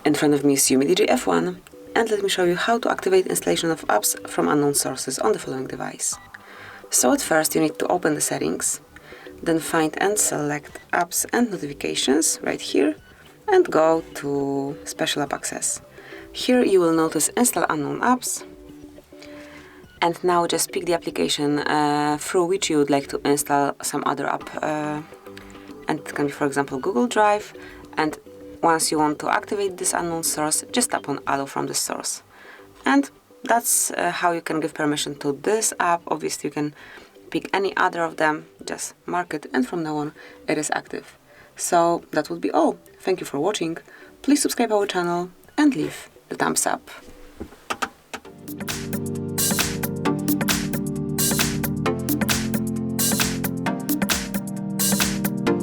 In front of me is UMIDIGI F1, and let me show you how to activate installation of apps from unknown sources on the following device. So at first you need to open the settings, then find and select apps and notifications right here, and go to special app access. Here you will notice install unknown apps, and now just pick the application through which you would like to install some other app, and it can be, for example, Google Drive. And once you want to activate this unknown source, just tap on allow from the source. And that's how you can give permission to this app. Obviously you can pick any other of them, just mark it, and from now on it is active. So that would be all. Thank you for watching. Please subscribe our channel and leave the thumbs up.